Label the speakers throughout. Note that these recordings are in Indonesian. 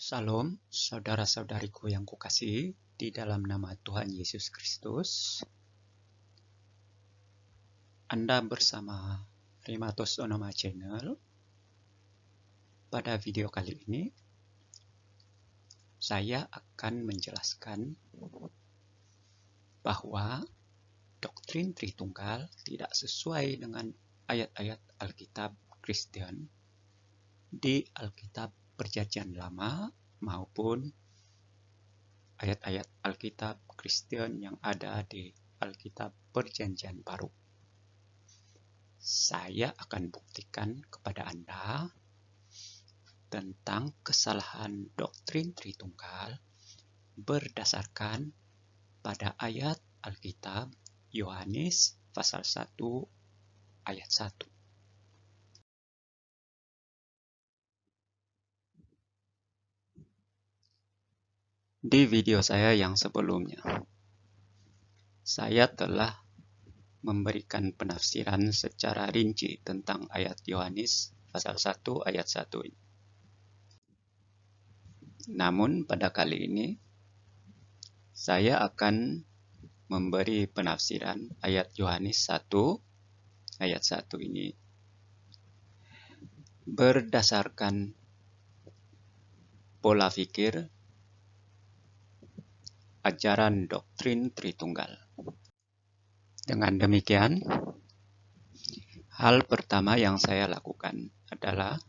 Speaker 1: Salam, saudara-saudariku yang kukasihi di dalam nama Tuhan Yesus Kristus. Anda bersama Rematos Onoma Channel. Pada video kali ini, saya akan menjelaskan bahwa doktrin Tritunggal tidak sesuai dengan ayat-ayat Alkitab Kristen di Alkitab Perjanjian Lama maupun ayat-ayat Alkitab Kristen yang ada di Alkitab Perjanjian Baru. Saya akan buktikan kepada Anda tentang kesalahan doktrin Tritunggal berdasarkan pada ayat Alkitab Yohanes pasal 1 ayat 1. Di video saya yang sebelumnya, saya telah memberikan penafsiran secara rinci tentang ayat Yohanes pasal 1 ayat 1 ini. Namun pada kali ini, saya akan memberi penafsiran ayat Yohanes 1 ayat 1 ini berdasarkan pola pikir ajaran doktrin Tritunggal. Dengan demikian, hal pertama yang saya lakukan adalah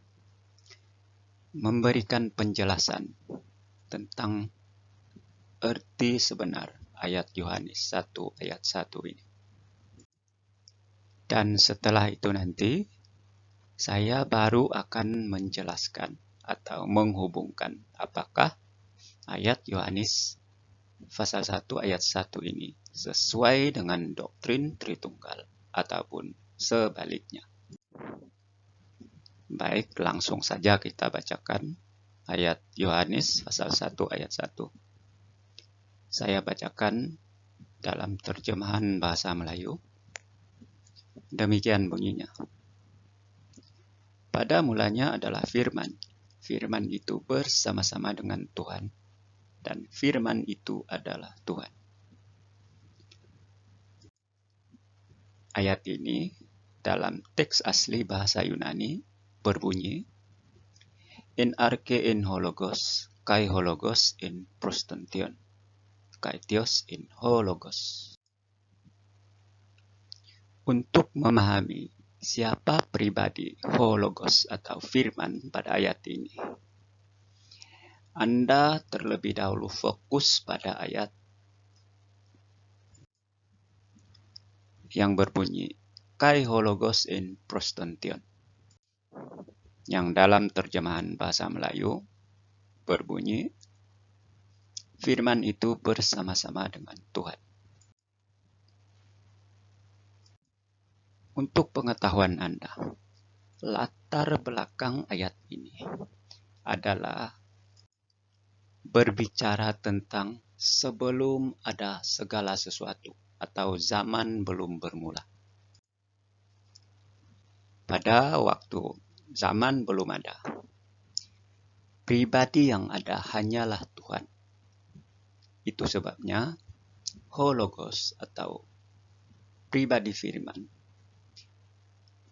Speaker 1: memberikan penjelasan tentang arti sebenar ayat Yohanes 1 ayat 1 ini. Dan setelah itu nanti, saya baru akan menjelaskan atau menghubungkan apakah ayat Yohanes pasal 1 ayat 1 ini sesuai dengan doktrin Tritunggal ataupun sebaliknya. Baik, langsung saja kita bacakan ayat Yohanes pasal 1 ayat 1. Saya bacakan dalam terjemahan bahasa Melayu. Demikian bunyinya. Pada mulanya adalah firman. Firman itu bersama-sama dengan Tuhan. Dan firman itu adalah Tuhan. Ayat ini dalam teks asli bahasa Yunani berbunyi, En arche en hologos, kai hologos en prostantion, kai theos en hologos. Untuk memahami siapa pribadi hologos atau firman pada ayat ini, Anda terlebih dahulu fokus pada ayat yang berbunyi kai hologos en prostantion, yang dalam terjemahan bahasa Melayu berbunyi firman itu bersama-sama dengan Tuhan. Untuk pengetahuan Anda, latar belakang ayat ini adalah berbicara tentang sebelum ada segala sesuatu atau zaman belum bermula. Pada waktu zaman belum ada, pribadi yang ada hanyalah Tuhan. Itu sebabnya hologos atau pribadi firman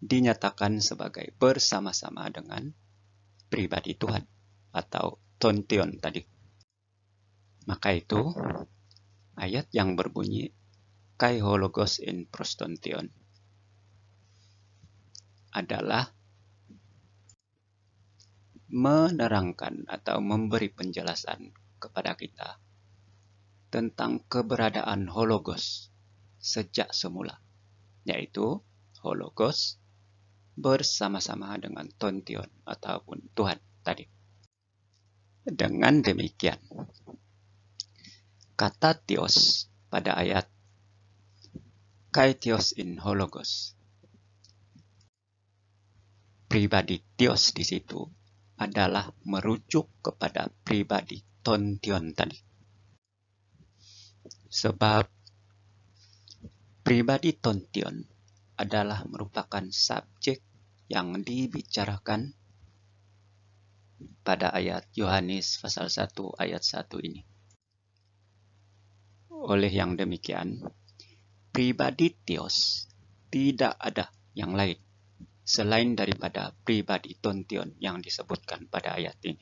Speaker 1: dinyatakan sebagai bersama-sama dengan pribadi Tuhan atau tontion tadi. Maka itu ayat yang berbunyi kai hologos in prostantion adalah menerangkan atau memberi penjelasan kepada kita tentang keberadaan hologos sejak semula, yaitu hologos bersama-sama dengan tontion ataupun Tuhan tadi. Dengan demikian, kata theos pada ayat kai theos in hologos, pribadi theos di situ adalah merujuk kepada pribadi tontion tadi. Sebab pribadi tontion adalah merupakan subjek yang dibicarakan pada ayat Yohanes pasal 1 ayat 1 ini. Oleh yang demikian, pribadi Theos tidak ada yang lain selain daripada pribadi Tontion yang disebutkan pada ayat ini.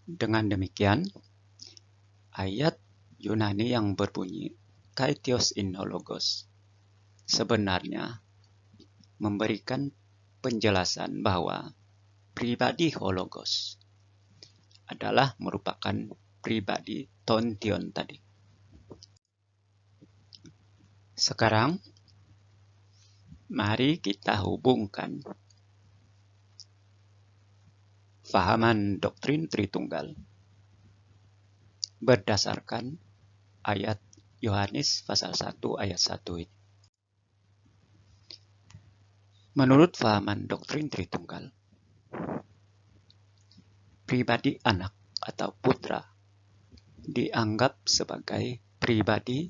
Speaker 1: Dengan demikian, ayat Yunani yang berbunyi Kai Theos in Hologos sebenarnya memberikan penjelasan bahwa pribadi Hologos adalah merupakan pribadi Tontion tadi. Sekarang, mari kita hubungkan fahaman doktrin Tritunggal berdasarkan ayat Yohanes pasal 1 ayat 1 ini. Menurut fahaman doktrin Tritunggal, pribadi anak atau putra dianggap sebagai pribadi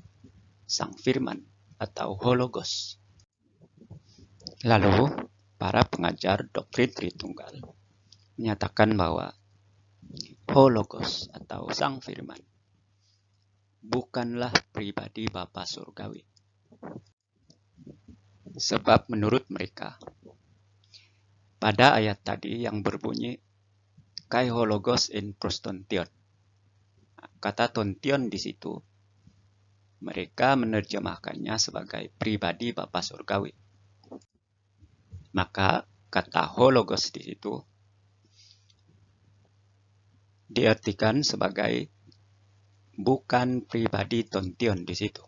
Speaker 1: Sang Firman atau Hologos. Lalu, para pengajar doktrin Tritunggal menyatakan bahwa Hologos atau Sang Firman bukanlah pribadi Bapa Surgawi. Sebab menurut mereka, pada ayat tadi yang berbunyi Kai Hologos in Prostontion, kata Tontion di situ, mereka menerjemahkannya sebagai pribadi Bapa Surgawi. Maka kata Hologos di situ diartikan sebagai bukan pribadi Tontion di situ.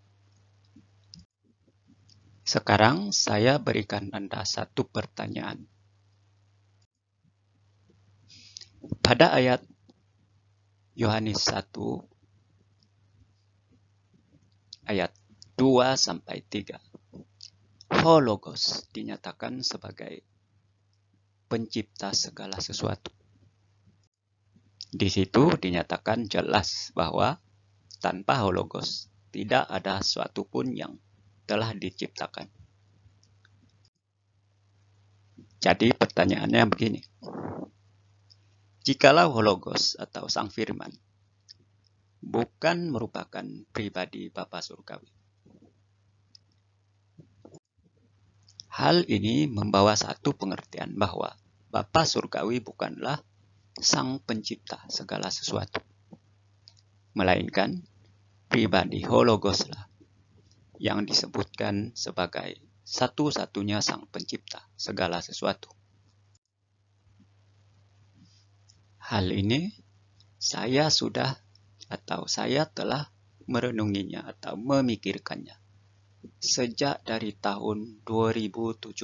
Speaker 1: Sekarang saya berikan Anda satu pertanyaan. Pada ayat Yohanes 1 ayat 2 sampai 3, Hologos dinyatakan sebagai pencipta segala sesuatu. Di situ dinyatakan jelas bahwa tanpa Hologos tidak ada sesuatu pun yang telah diciptakan. Jadi pertanyaannya begini. Jikalau Hologos atau Sang Firman bukan merupakan pribadi Bapa Surgawi, hal ini membawa satu pengertian bahwa Bapa Surgawi bukanlah Sang Pencipta segala sesuatu, melainkan pribadi Hologoslah yang disebutkan sebagai satu-satunya Sang Pencipta segala sesuatu. Hal ini saya telah merenunginya atau memikirkannya sejak dari tahun 2017.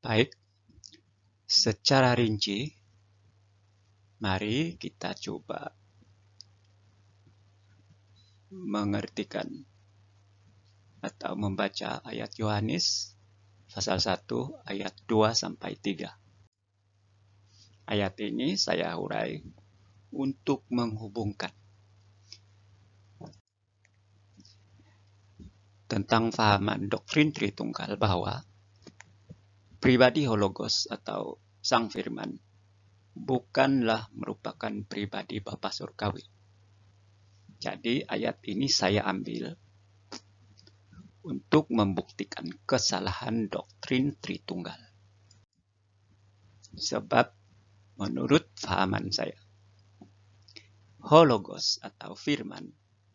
Speaker 1: Baik, secara rinci, mari kita coba mengertikan atau membaca ayat Yohanes pasal 1 ayat 2 sampai 3. Ayat ini saya urai untuk menghubungkan tentang fahaman doktrin Tritunggal bahwa pribadi Hologos atau Sang Firman bukanlah merupakan pribadi Bapa Surgawi. Jadi ayat ini saya ambil untuk membuktikan kesalahan doktrin Tritunggal. Sebab menurut fahaman saya, Hologos atau Firman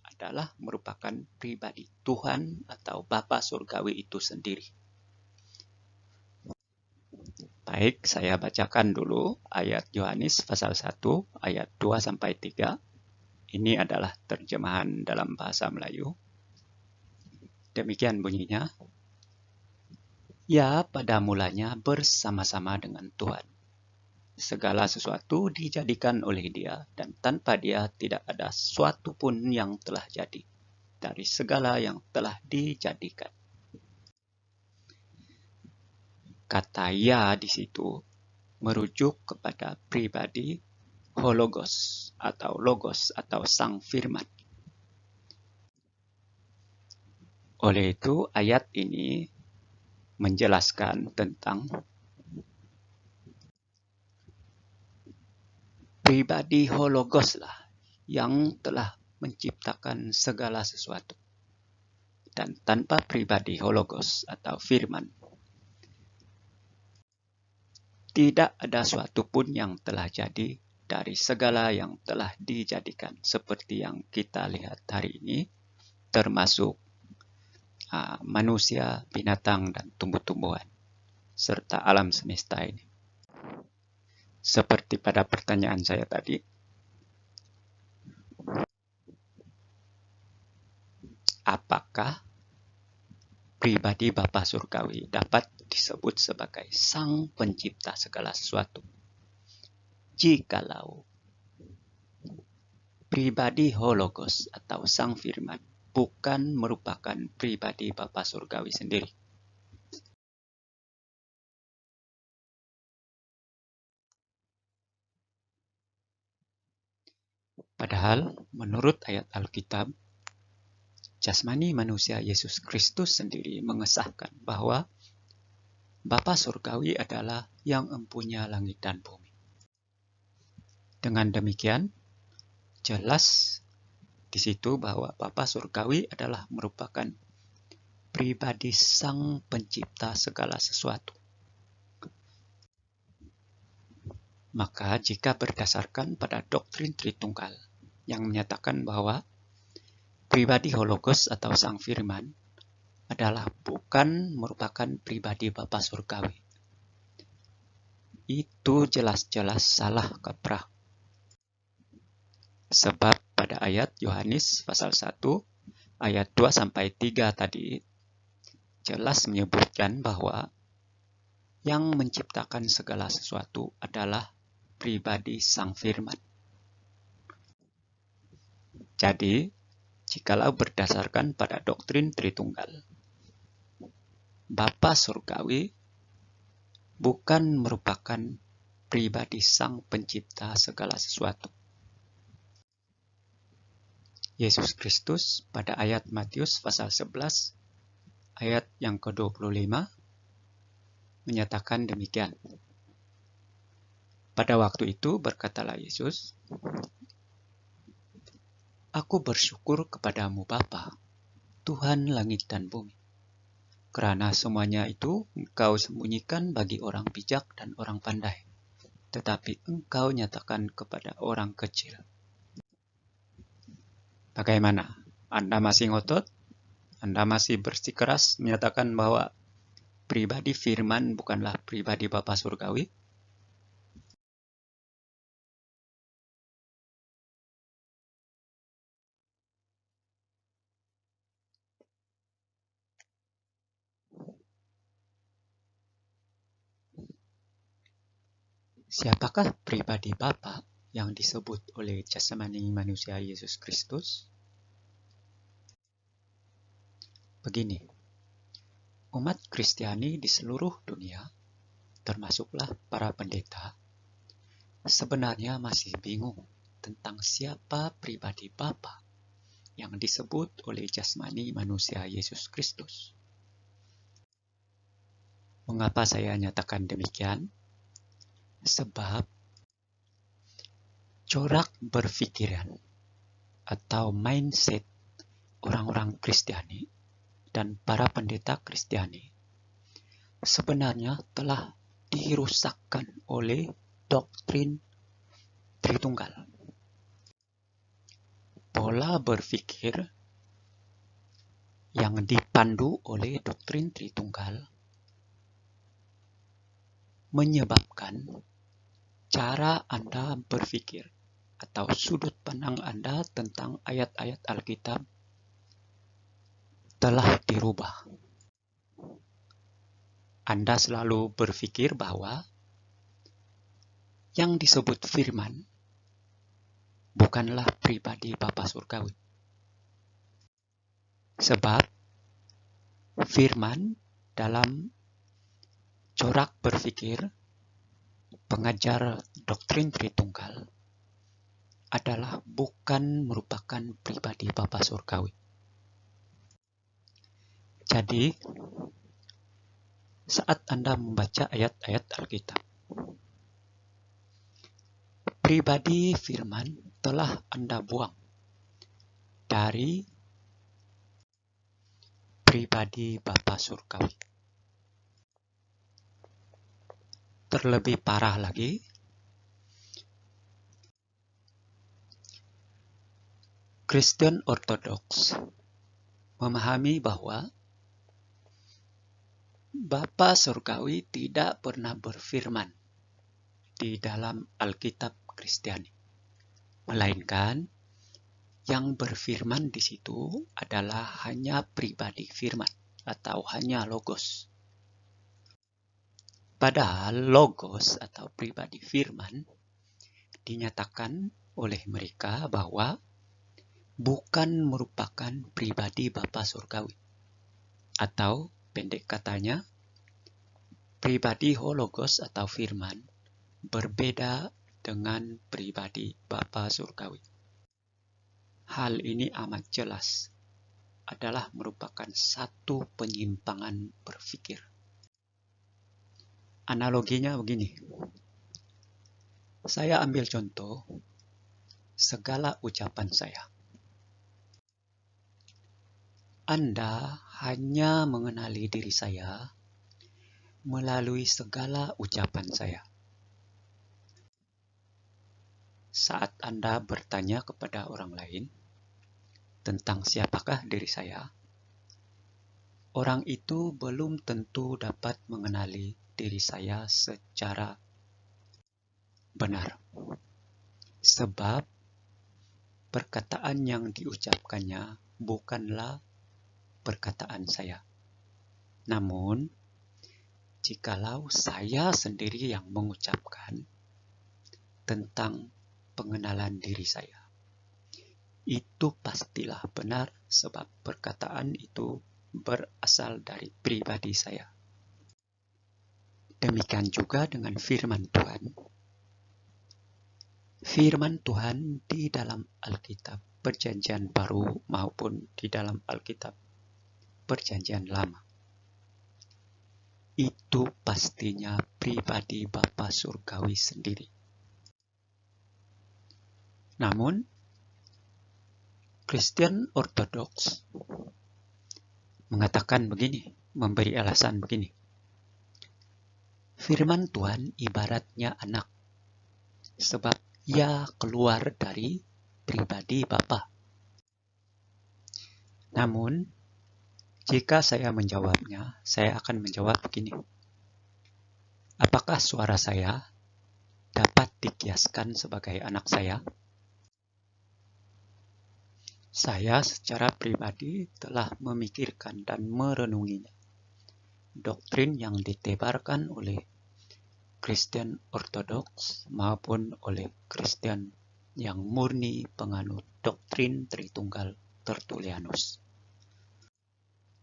Speaker 1: adalah merupakan pribadi Tuhan atau Bapa Surgawi itu sendiri. Baik, saya bacakan dulu ayat Yohanes pasal 1 ayat 2 sampai 3. Ini adalah terjemahan dalam bahasa Melayu. Demikian bunyinya. Ya, pada mulanya bersama-sama dengan Tuhan. Segala sesuatu dijadikan oleh Dia, dan tanpa Dia tidak ada sesuatu pun yang telah jadi dari segala yang telah dijadikan. Kata ya di situ merujuk kepada pribadi hologos atau logos atau sang firman. Oleh itu ayat ini menjelaskan tentang pribadi hologos lah yang telah menciptakan segala sesuatu. Dan tanpa pribadi hologos atau firman, tidak ada suatu pun yang telah jadi dari segala yang telah dijadikan. Seperti yang kita lihat hari ini, termasuk manusia, binatang, dan tumbuh-tumbuhan, serta alam semesta ini. Seperti pada pertanyaan saya tadi, apakah pribadi Bapa Surgawi dapat disebut sebagai sang pencipta segala sesuatu? Jikalau pribadi hologos atau sang firman bukan merupakan pribadi Bapa Surgawi sendiri. Padahal menurut ayat Alkitab, jasmani manusia Yesus Kristus sendiri mengesahkan bahwa Bapa Surgawi adalah yang empunya langit dan bumi. Dengan demikian, jelas di situ bahwa Bapa Surgawi adalah merupakan pribadi sang pencipta segala sesuatu. Maka jika berdasarkan pada doktrin Tritunggal yang menyatakan bahwa pribadi hologos atau sang firman adalah bukan merupakan pribadi Bapa Surgawi, itu jelas-jelas salah kaprah. Sebab pada ayat Yohanes pasal 1 ayat 2-3 tadi jelas menyebutkan bahwa yang menciptakan segala sesuatu adalah pribadi sang firman. Jadi, jikalau berdasarkan pada doktrin Tritunggal, Bapa Surgawi bukan merupakan pribadi sang pencipta segala sesuatu. Yesus Kristus pada ayat Matius pasal 11 ayat yang ke-25 menyatakan demikian. Pada waktu itu berkatalah Yesus, "Aku bersyukur kepadamu Bapa, Tuhan langit dan bumi, karena semuanya itu Engkau sembunyikan bagi orang bijak dan orang pandai, tetapi Engkau nyatakan kepada orang kecil." Bagaimana? Anda masih ngotot? Anda masih bersikeras menyatakan bahwa pribadi firman bukanlah pribadi Bapa Surgawi? Siapakah pribadi Bapa yang disebut oleh jasmani manusia Yesus Kristus? Begini, umat Kristiani di seluruh dunia, termasuklah para pendeta, sebenarnya masih bingung tentang siapa pribadi Bapa yang disebut oleh jasmani manusia Yesus Kristus. Mengapa saya nyatakan demikian? Sebab corak berpikiran atau mindset orang-orang Kristiani dan para pendeta Kristiani sebenarnya telah dirusakkan oleh doktrin Tritunggal. Pola berpikir yang dipandu oleh doktrin Tritunggal menyebabkan cara Anda berpikir atau sudut pandang Anda tentang ayat-ayat Alkitab telah dirubah. Anda selalu berpikir bahwa yang disebut firman bukanlah pribadi Bapa Surgawi. Sebab firman dalam corak berpikir pengajar doktrin Tritunggal adalah bukan merupakan pribadi Bapa Surgawi. Jadi, saat Anda membaca ayat-ayat Alkitab, pribadi firman telah Anda buang dari pribadi Bapa Surgawi. Terlebih parah lagi, Kristen Ortodoks memahami bahwa Bapa Surgawi tidak pernah berfirman di dalam Alkitab Kristiani, melainkan yang berfirman di situ adalah hanya pribadi firman atau hanya logos. Padahal logos atau pribadi firman dinyatakan oleh mereka bahwa bukan merupakan pribadi Bapa Surgawi. Atau pendek katanya, pribadi hologos atau firman berbeda dengan pribadi Bapa Surgawi. Hal ini amat jelas adalah merupakan satu penyimpangan berpikir. Analoginya begini. Saya ambil contoh segala ucapan saya. Anda hanya mengenali diri saya melalui segala ucapan saya. Saat Anda bertanya kepada orang lain tentang siapakah diri saya, orang itu belum tentu dapat mengenali diri saya secara benar. Sebab perkataan yang diucapkannya bukanlah perkataan saya. Namun, jikalau saya sendiri yang mengucapkan tentang pengenalan diri saya, itu pastilah benar sebab perkataan itu berasal dari pribadi saya. Demikian juga dengan firman Tuhan. Firman Tuhan di dalam Alkitab Perjanjian Baru maupun di dalam Alkitab Perjanjian Lama, itu pastinya pribadi Bapa Surgawi sendiri. Namun, Kristen Ortodoks mengatakan begini, memberi alasan begini. Firman Tuhan ibaratnya anak, sebab ia keluar dari pribadi Bapa. Namun, jika saya menjawabnya, saya akan menjawab begini. Apakah suara saya dapat dikiaskan sebagai anak saya? Saya secara pribadi telah memikirkan dan merenunginya. Doktrin yang ditebarkan oleh Kristen Ortodoks maupun oleh Kristen yang murni penganut doktrin Tritunggal Tertullianus.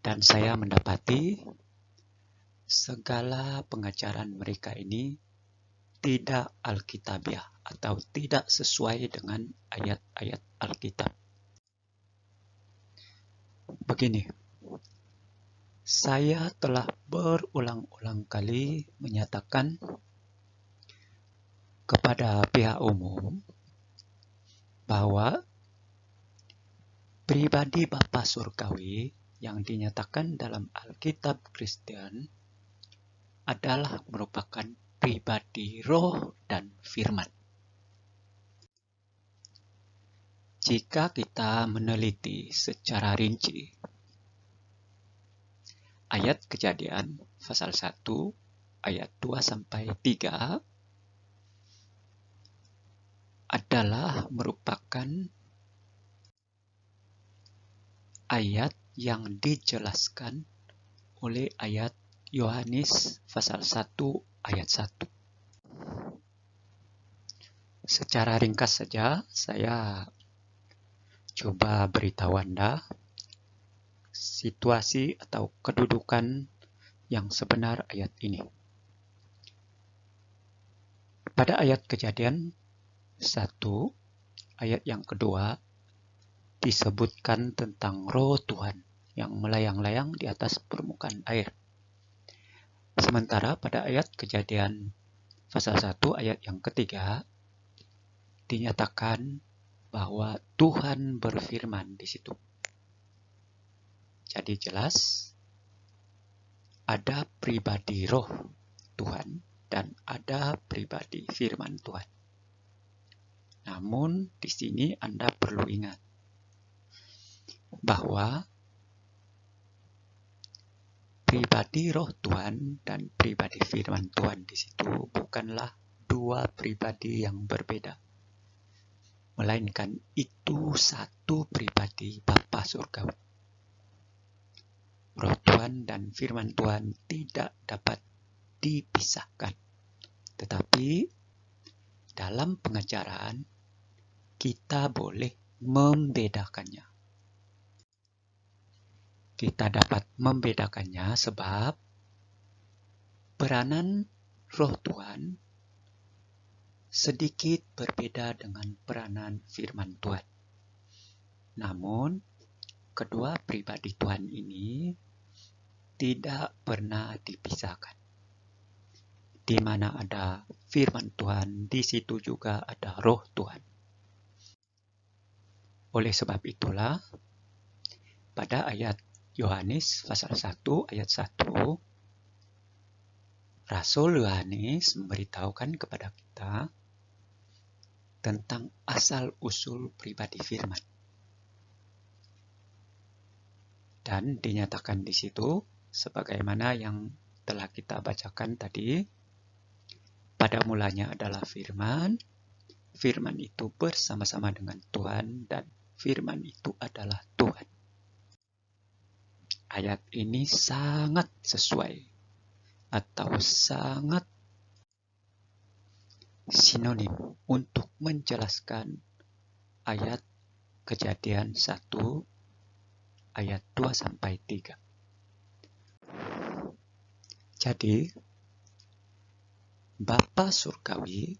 Speaker 1: Dan saya mendapati segala pengajaran mereka ini tidak alkitabiah atau tidak sesuai dengan ayat-ayat Alkitab. Begini, saya telah berulang-ulang kali menyatakan kepada pihak umum bahwa pribadi Bapa Surgawi yang dinyatakan dalam Alkitab Kristen adalah merupakan pribadi roh dan firman. Jika kita meneliti secara rinci ayat Kejadian pasal 1 ayat 2-3 adalah merupakan ayat yang dijelaskan oleh ayat Yohanes pasal 1 ayat 1. Secara ringkas saja saya coba beritahu Anda situasi atau kedudukan yang sebenar ayat ini. Pada ayat Kejadian 1 ayat yang kedua disebutkan tentang roh Tuhan yang melayang-layang di atas permukaan air. Sementara pada ayat Kejadian pasal 1 ayat yang ketiga dinyatakan bahwa Tuhan berfirman di situ. Jadi jelas ada pribadi roh Tuhan dan ada pribadi firman Tuhan. Namun di sini Anda perlu ingat bahwa pribadi roh Tuhan dan pribadi firman Tuhan di situ bukanlah dua pribadi yang berbeda, melainkan itu satu pribadi Bapa Surgawi. Roh Tuhan dan firman Tuhan tidak dapat dipisahkan. Tetapi dalam pengajaran kita boleh membedakannya. Kita dapat membedakannya sebab peranan roh Tuhan sedikit berbeda dengan peranan firman Tuhan. Namun, kedua pribadi Tuhan ini tidak pernah dipisahkan. Di mana ada firman Tuhan, di situ juga ada roh Tuhan. Oleh sebab itulah, pada ayat Yohanes pasal 1 ayat 1, Rasul Yohanes memberitahukan kepada kita tentang asal-usul pribadi firman. Dan dinyatakan di situ, sebagaimana yang telah kita bacakan tadi, pada mulanya adalah firman, firman itu bersama-sama dengan Tuhan, dan firman itu adalah Tuhan. Ayat ini sangat sesuai atau sangat sinonim untuk menjelaskan ayat Kejadian 1 ayat 2-3. Jadi, Bapa Surgawi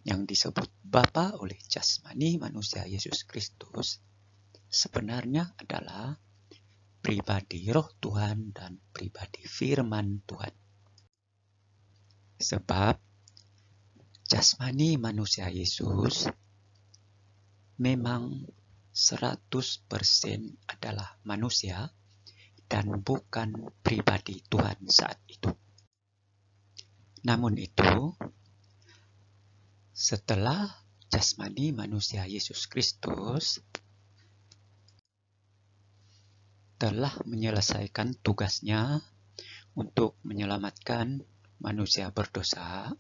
Speaker 1: yang disebut Bapa oleh jasmani manusia Yesus Kristus sebenarnya adalah pribadi roh Tuhan dan pribadi firman Tuhan. Sebab jasmani manusia Yesus memang 100% adalah manusia dan bukan pribadi Tuhan saat itu. Namun itu, setelah jasmani manusia Yesus Kristus telah menyelesaikan tugasnya untuk menyelamatkan manusia berdosa,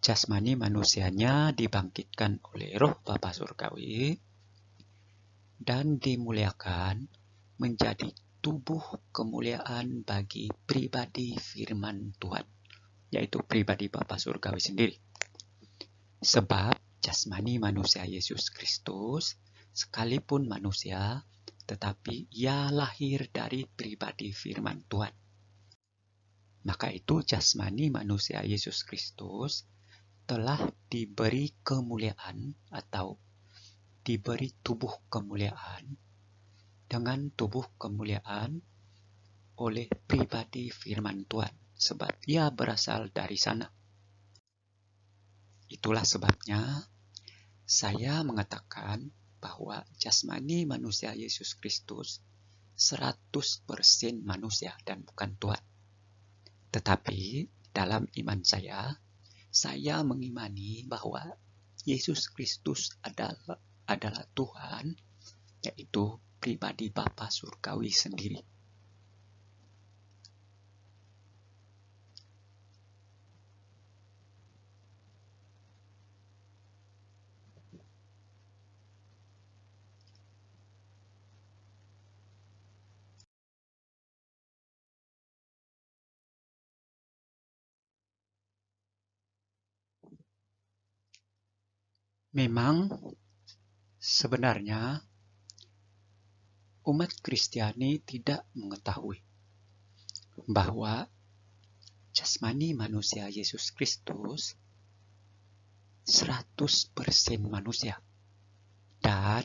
Speaker 1: jasmani manusianya dibangkitkan oleh roh Bapa Surgawi dan dimuliakan menjadi tubuh kemuliaan bagi pribadi firman Tuhan, yaitu pribadi Bapa Surgawi sendiri. Sebab jasmani manusia Yesus Kristus sekalipun manusia, tetapi ia lahir dari pribadi firman Tuhan. Maka itu jasmani manusia Yesus Kristus telah diberi kemuliaan atau diberi tubuh kemuliaan dengan tubuh kemuliaan oleh pribadi firman Tuhan, sebab ia berasal dari sana. Itulah sebabnya saya mengatakan bahwa jasmani manusia Yesus Kristus 100% manusia dan bukan Tuhan. Tetapi dalam iman saya mengimani bahwa Yesus Kristus adalah Tuhan, yaitu pribadi Bapa Surgawi sendiri. Memang sebenarnya umat Kristiani tidak mengetahui bahwa jasmani manusia Yesus Kristus 100% manusia dan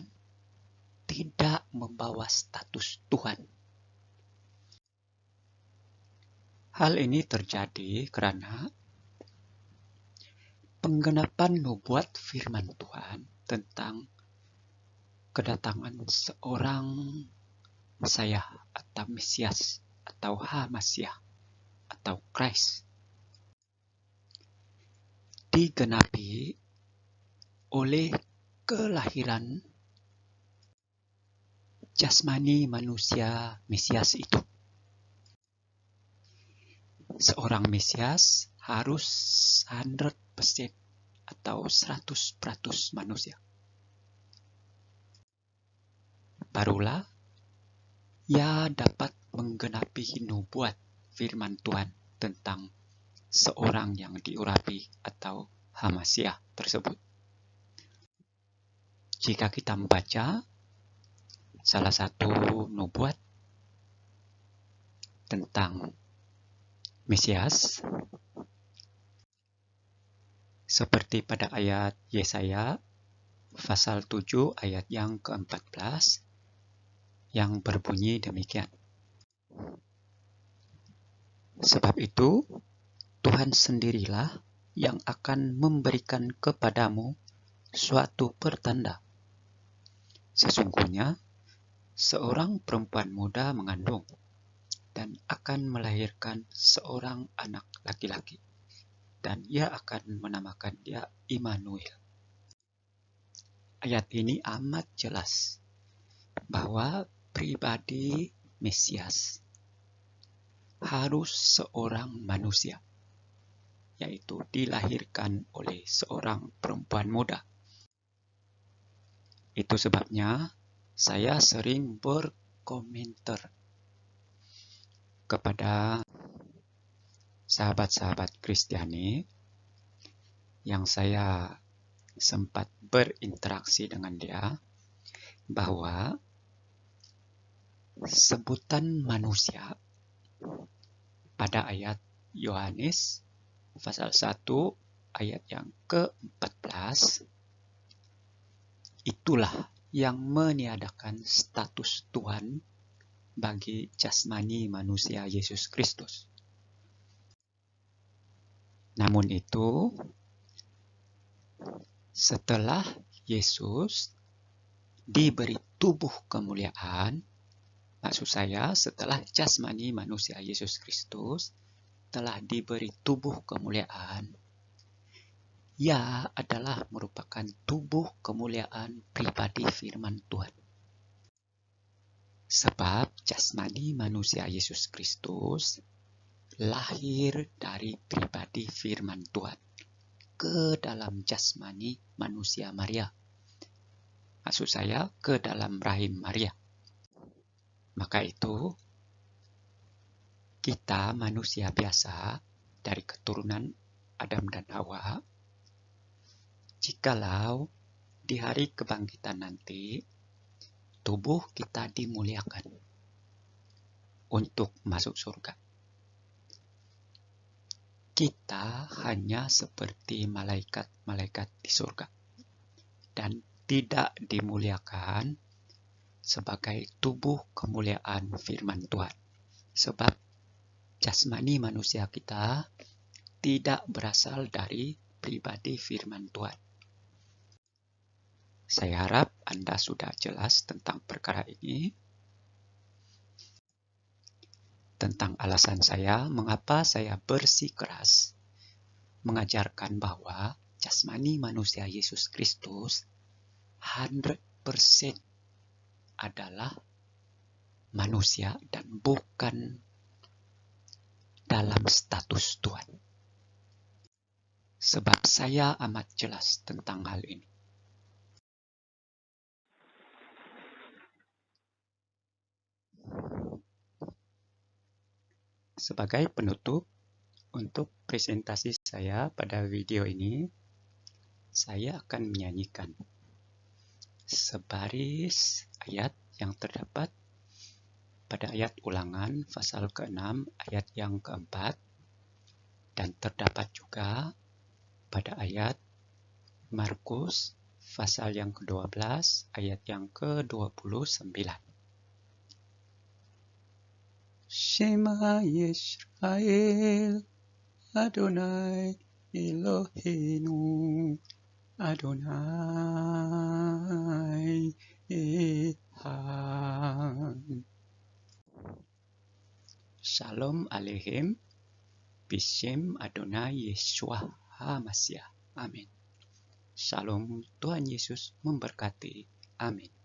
Speaker 1: tidak membawa status Tuhan. Hal ini terjadi karena penggenapan nubuat firman Tuhan tentang kedatangan seorang Mesias atau Mesias atau Ha-Masiah atau Christ digenapi oleh kelahiran jasmani manusia Mesias itu. Seorang Mesias harus 100% atau 100% manusia. Barulah ia dapat menggenapi nubuat firman Tuhan tentang seorang yang diurapi atau Ha-Masiah tersebut. Jika kita membaca salah satu nubuat tentang Mesias, seperti pada ayat Yesaya pasal 7 ayat yang ke-14 yang berbunyi demikian. Sebab itu, Tuhan sendirilah yang akan memberikan kepadamu suatu pertanda. Sesungguhnya, seorang perempuan muda mengandung dan akan melahirkan seorang anak laki-laki, dan ia akan menamakan dia Immanuel. Ayat ini amat jelas bahwa pribadi Mesias harus seorang manusia, yaitu dilahirkan oleh seorang perempuan muda. Itu sebabnya saya sering berkomentar kepada sahabat-sahabat Kristiani yang saya sempat berinteraksi dengan dia, bahwa sebutan manusia pada ayat Yohanes pasal 1 ayat yang ke-14 itulah yang meniadakan status Tuhan bagi jasmani manusia Yesus Kristus. Namun itu, setelah Yesus diberi tubuh kemuliaan, maksud saya setelah jasmani manusia Yesus Kristus telah diberi tubuh kemuliaan, ia adalah merupakan tubuh kemuliaan pribadi firman Tuhan. Sebab jasmani manusia Yesus Kristus lahir dari pribadi firman Tuhan ke dalam jasmani manusia Maria. Maksud saya ke dalam rahim Maria. Maka itu kita manusia biasa dari keturunan Adam dan Hawa, jikalau di hari kebangkitan nanti tubuh kita dimuliakan untuk masuk surga, kita hanya seperti malaikat-malaikat di surga dan tidak dimuliakan sebagai tubuh kemuliaan firman Tuhan. Sebab jasmani manusia kita tidak berasal dari pribadi firman Tuhan. Saya harap Anda sudah jelas tentang perkara ini, tentang alasan saya mengapa saya bersikeras mengajarkan bahwa jasmani manusia Yesus Kristus 100% adalah manusia dan bukan dalam status Tuhan. Sebab saya amat jelas tentang hal ini. Sebagai penutup untuk presentasi saya pada video ini, saya akan menyanyikan sebaris ayat yang terdapat pada ayat Ulangan pasal ke-6 ayat yang ke-4 Dan terdapat juga pada ayat Markus pasal yang ke-12 ayat yang ke-29. Shema Yisrael Adonai Eloheinu Adonai Echad. Shalom Aleichem Bishem Adonai Yeshua HaMashiach. Amin. Shalom, Tuhan Yesus memberkati. Amin.